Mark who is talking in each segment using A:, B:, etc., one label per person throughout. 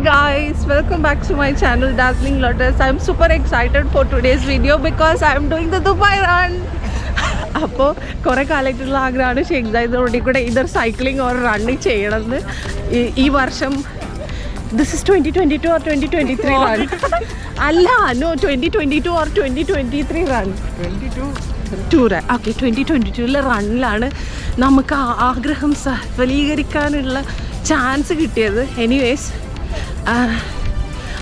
A: guys, welcome back to my channel Dazzling Lotus. I'm super excited for today's video because I'm doing the Dubai run. അപ്പോൾ കുറേ കാലമായിട്ടുള്ള ആഗ്രഹമാണ് ഷെയ്ഖ് റോഡിൽ കൂടെ ഇതർ cycling or running ചെയ്യണമെന്ന്. ഈ വർഷം ദിസ് ഇസ് 2022 or 2023 റൺ അല്ല, no 2022 or 2023 run. 22 run. Okay, 2022 റണ്ണിലാണ് നമുക്ക് ആഗ്രഹം സഫലീകരിക്കാനുള്ള ചാൻസ് കിട്ടിയത്. Anyways,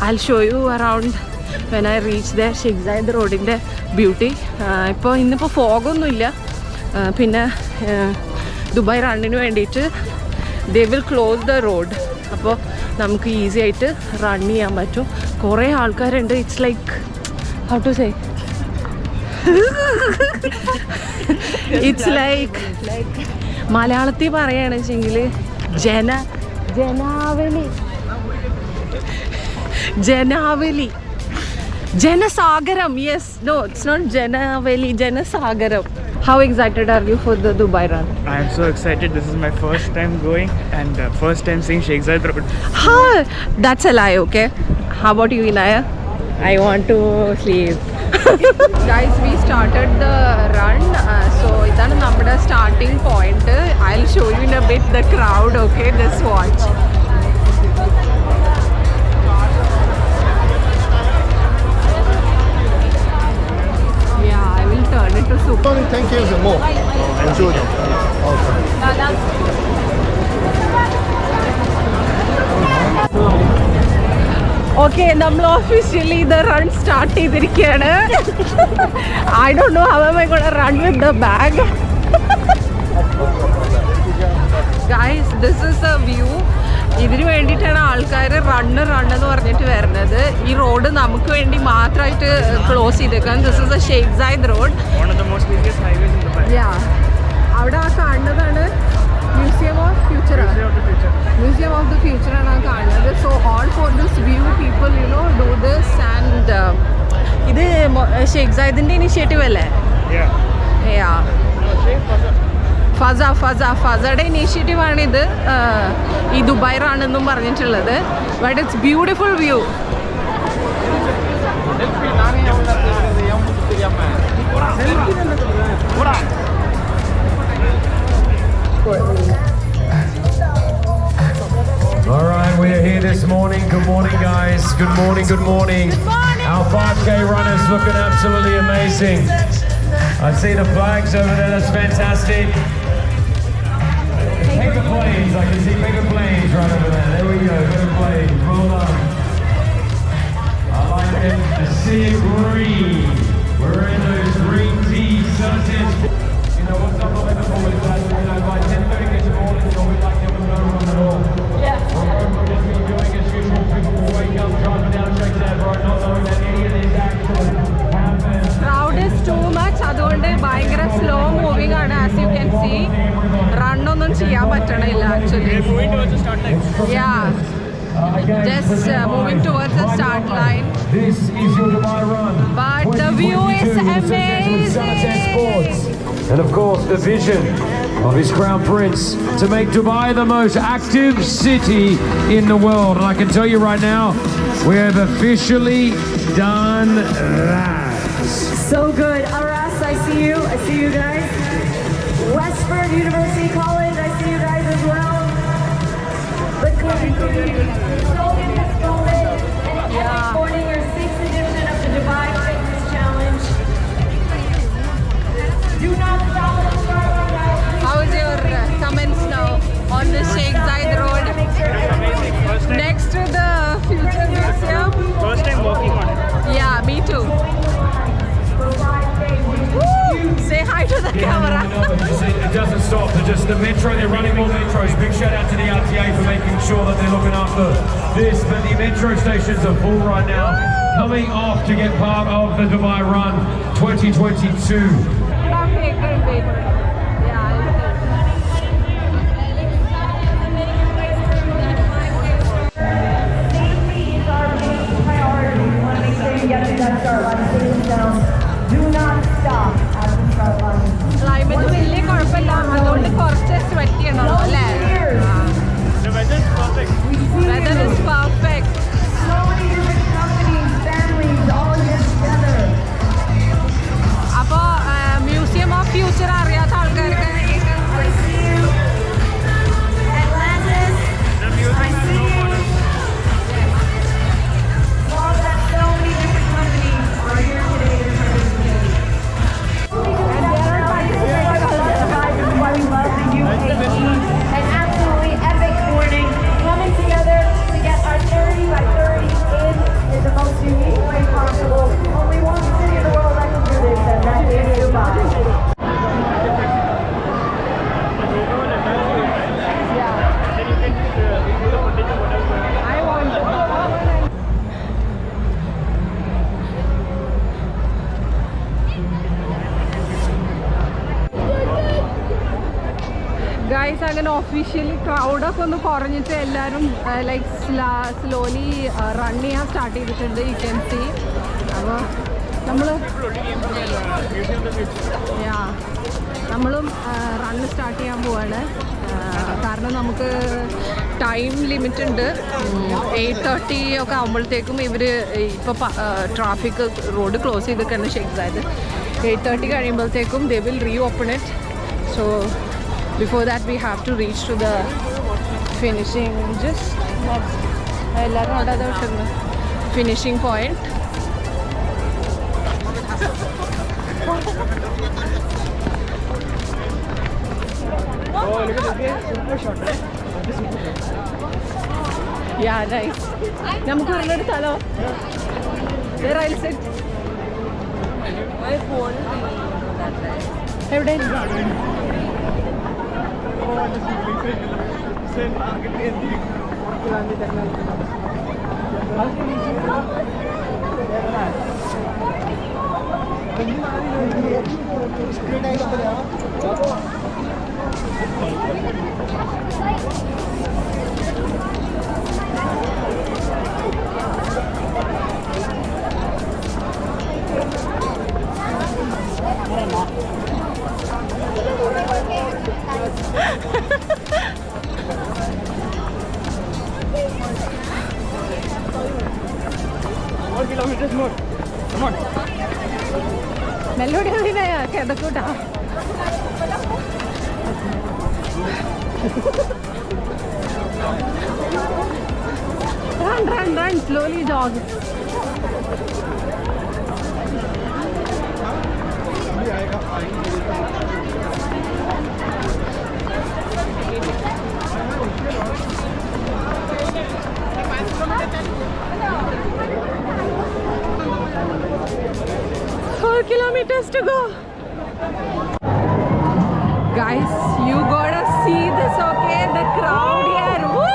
A: I'll show you around when I reach there. Sheikh റോഡിൻ്റെ ബ്യൂട്ടി. ഇന്നിപ്പോൾ ഫോഗൊന്നുമില്ല. പിന്നെ ദുബായ് റണ്ണിന് വേണ്ടിയിട്ട് they will close the road. അപ്പോൾ നമുക്ക് ഈസി ആയിട്ട് റൺ ചെയ്യാൻ പറ്റും. കുറേ ആൾക്കാരുണ്ട്. It's like how to say, it's like മലയാളത്തിൽ പറയുകയാണെന്ന് വെച്ചെങ്കിൽ ജനാവലി Janasagaram. Yes, no, it's not Janavali, Janasagaram. How excited are you for the Dubai run?
B: I am so excited. This is my first time going and first time seeing Sheikh Zayed Road.
A: That's a lie, okay? How about you, Inaya? I want to sleep. Guys, we started the run. So idana nammada starting point. I'll show you in a bit the crowd, okay? Just watch. Turn it to soup.
C: Only 10 kgs and more. Enjoy them.
A: Okay, നമ്മൾ officially the run start ചെയ്തിരിക്കുകയാണ്. I don't know how am I going to run with the bag. Guys, this is the view. ഇതിനു വേണ്ടിയിട്ടാണ് ആൾക്കാർ run എന്ന് പറഞ്ഞിട്ട് വരുന്നത്. ഈ road നമുക്ക് വേണ്ടി മാത്രമായിട്ട് ക്ലോസ് ചെയ്തേക്കാം. This is A Sheikh Zayed road. അവിടെ ആ കാണുന്നതാണ് museum of future. Museum of the future ആണ് ആ കാണുന്നത്. So all for this view people do this. And ഇത് ഷെയ്ഖ് സായിദിൻ്റെ ഇനിഷ്യേറ്റീവ് അല്ലേ? ഫസയുടെ ഇനീഷ്യേറ്റീവാണിത്, ഈ ദുബായ് റാണെന്നും പറഞ്ഞിട്ടുള്ളത്. But it's beautiful view.
D: All right, we are here this morning. Good morning, guys. Good morning, good morning. Our 5K runners looking absolutely amazing. I see the flags over there. That's fantastic. Paper planes. I can see paper planes right over there. There we go. Paper planes. Well done. I like it. The sea of green. We're in those green t-shirts. You know what's up with that? By 10:30 in the morning, you'll be like there was no run at all. Yeah. We're just be doing as usual. People will wake up, driving down Sheikh Zayed Road, not knowing that any of these actions happen.
A: Crowd is too much. അതുകൊണ്ട് ഭയങ്കര slow moving ആണ്. As you can see, റണ്ണൊന്നും ചെയ്യാൻ പറ്റണില്ല actually. Just moving towards the start line.
D: This is your Dubai run.
A: But the view is amazing.
D: And of course, the vision of His Crown Prince to make Dubai the most active city in the world. And I can tell you right now, we have officially done that.
E: So good. Aras, I see you. I see you guys. Westford University College, I see you guys as well. The community in this moment. And morning, your 6th edition of the Dubai Fitness Challenge. Do not stop at the start line, guys.
A: How is your comments now on the Sheikh Zayed Road? Next to the Future Museum.
B: First time walking on it.
A: Yeah, me too. Say hi to the camera.
D: It doesn't stop. The metro, they're running more metros. Big shout out to the RTA for making sure that they're looking after this. But the metro stations are full right now. Coming off to get part of the Dubai Run 2022.
A: Climate വലിയ കുഴപ്പമില്ല, അതുകൊണ്ട് കുറച്ച് sweat ചെയ്യണമല്ലോ അല്ലേ?
B: The weather is perfect.
A: Weather is perfect. Means അങ്ങനെ officially ക്രൗഡൊക്കെ ഒന്ന് കുറഞ്ഞിട്ട് എല്ലാവരും ലൈക്ക് സ്ലോലി റൺ ചെയ്യാൻ സ്റ്റാർട്ട് ചെയ്തിട്ടുണ്ട്. You can see. അപ്പോൾ നമ്മളും റണ്ണ് സ്റ്റാർട്ട് ചെയ്യാൻ പോവാണ്. കാരണം നമുക്ക് ടൈം ലിമിറ്റ് ഉണ്ട്. 8:30 ഒക്കെ ആകുമ്പോഴത്തേക്കും ഇവർ ഇപ്പോൾ ട്രാഫിക് റോഡ് ക്ലോസ് ചെയ്തിട്ടാണ് ഷെയ്ഖ്സാദ്. 8:30 കഴിയുമ്പോഴത്തേക്കും they will reopen it. So before that we have to reach to the finishing. Just എല്ലാവരും അവിടെ അത് വിട്ടുന്നു ഫിനിഷിംഗ് പോയിന്റ്. നമുക്ക് നല്ലൊരു സ്ഥലം. എവിടെ മെല്ലോടി കിടക്കൂട്ടാ. Run, slowly jog. Kilometers to go. Guys, you gotta see this, okay? The crowd here. Woo!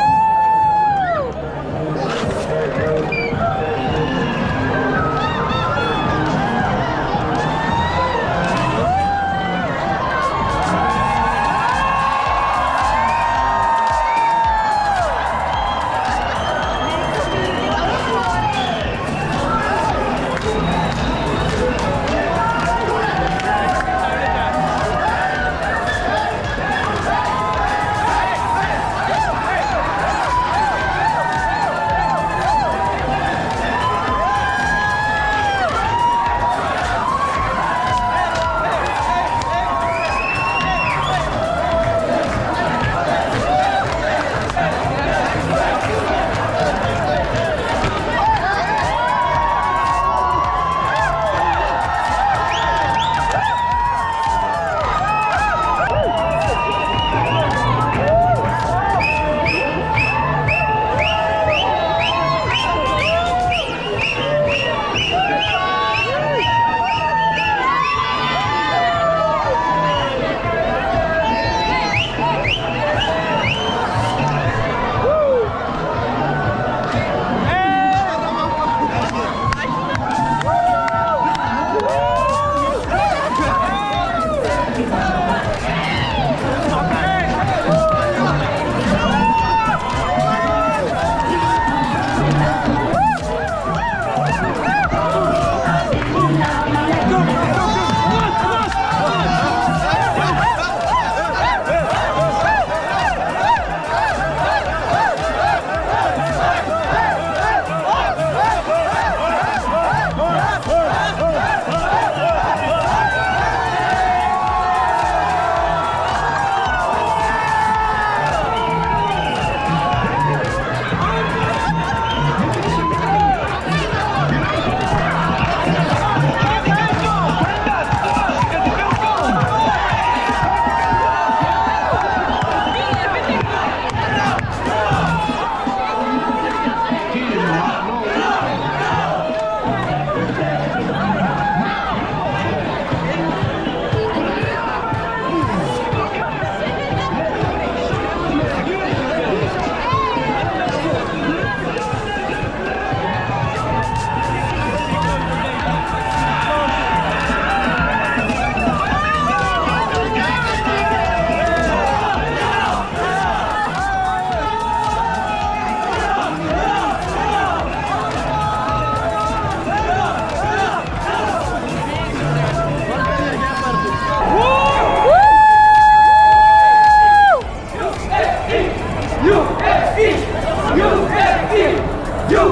A: Yeah,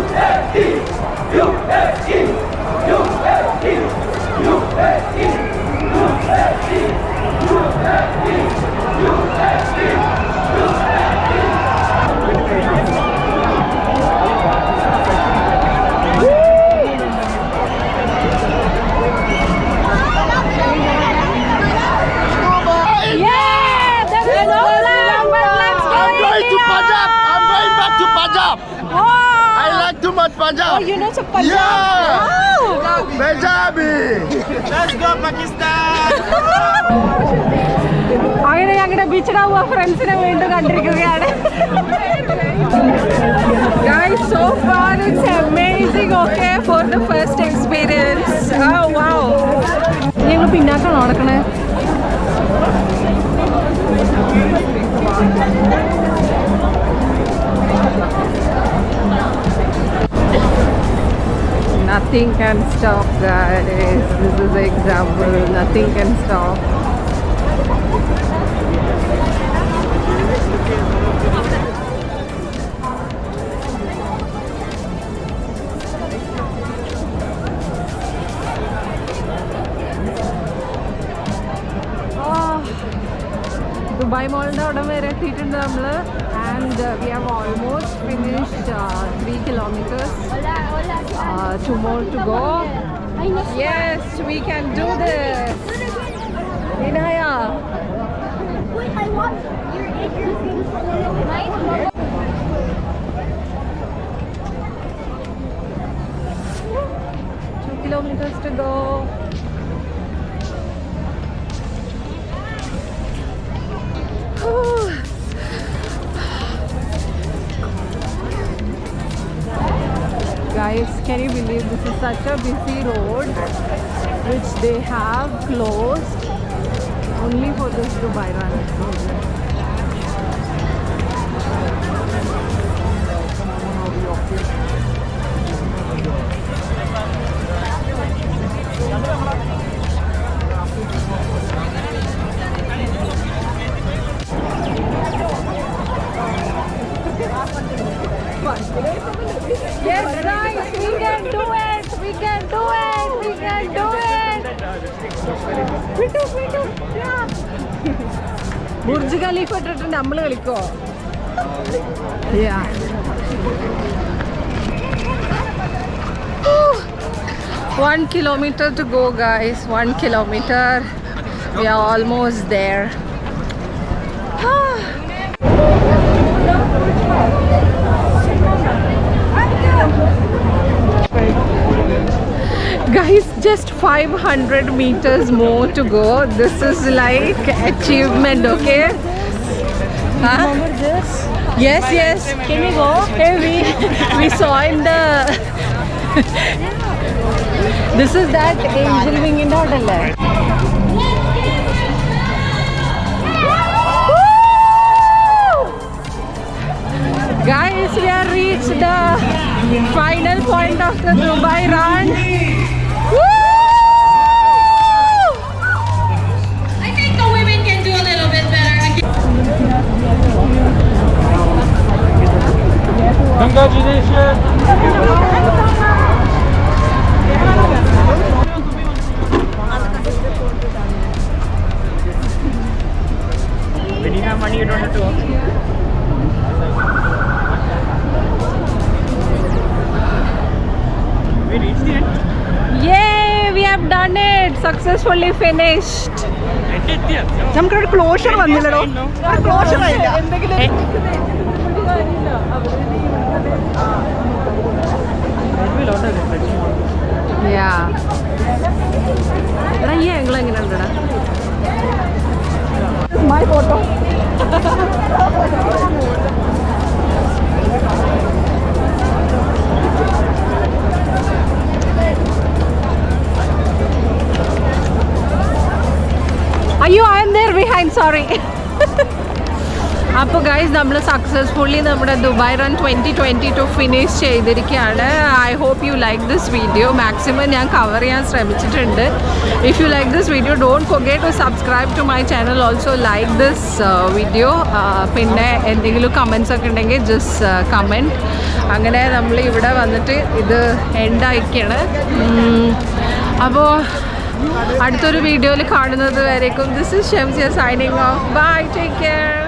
A: that is so long, but let's go
C: I'm going to
A: India.
C: Punjab. I'm going back to Punjab.
A: Wow.
C: I like too much Punjab.
A: Oh, you know some Punjab?
C: Yeah.
A: Wow.
C: Punjabi.
A: അങ്ങനെ ഞങ്ങളുടെ ബീച്ചിടാ പോവാ ഫ്രണ്ട്സിനെ വീണ്ടും കണ്ടിരിക്കുകയാണ്. Guys, so far it's amazing, okay, for the first experience. Oh, wow. ഞങ്ങൾ പിന്നാക്കാണ് നടക്കണേ. Nothing can stop, guys. This is the example. Nothing can stop. Dubai Mall അവിടെ വരെ എത്തിയിട്ടുണ്ട് നമ്മൾ. And we have almost finished 3 kilometers. 2 more to go. Yes, we can do this. Inaya.
E: Wait, I want your nice.
A: 2 kilometers to go. Guys, can you believe this is such a busy road which they have closed only for this Dubai run? Yes, guys, we can do it. We can do it. We can do it. We do. Yeah. Burj Khalifa ഇട്ടിട്ട് നമ്മൾ കളിക്കോ? Yeah. 1 kilometer to go, guys. 1 kilometer. We are almost there. Guys, just 500 meters more to go. This is like achievement, okay? Huh?
E: Remember this?
A: Yes.
E: Can we go?
A: Hey, we saw in the. This is that angel wing in hotel. Guys, we have reached the final point of the Dubai run.
F: I think the women can do a little bit better.
B: When you have money, you don't have to work. We reached the end.
A: Yay, we have done it. Successfully finished. നമുക്കൊരു closure വന്നില്ലല്ലോ. Closure എടാ ഈ angle എങ്ങനെ ഉണ്ടടാ? My photo. അയ്യോ, I am there behind, sorry. അപ്പോൾ guys നമ്മൾ successfully നമ്മുടെ ദുബായ് റൺ 2022 ഫിനിഷ് ചെയ്തിരിക്കുകയാണ്. I hope you like this video. Maximum ഞാൻ കവർ ചെയ്യാൻ ശ്രമിച്ചിട്ടുണ്ട്. If you like this video don't forget to subscribe to my channel. Also like this video. പിന്നെ എന്തെങ്കിലും comments ഒക്കെ ഉണ്ടെങ്കിൽ ജസ്റ്റ് കമൻറ്റ്. അങ്ങനെ നമ്മൾ ഇവിടെ വന്നിട്ട് ഇത് എൻഡായിക്കാണ്. അപ്പോൾ അടുത്തൊരു വീഡിയോയിൽ കാണുന്നത് വരേക്കും this is Shemsiya signing off. Bye, take care.